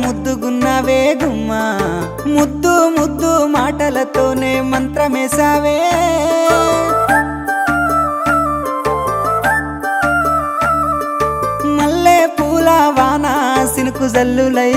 ముద్దుగున్నావే గుమ్మా ముద్దు ముద్దు మాటలతోనే మంత్రమేసావే మల్లె పూల వాన సినుకు జల్లులై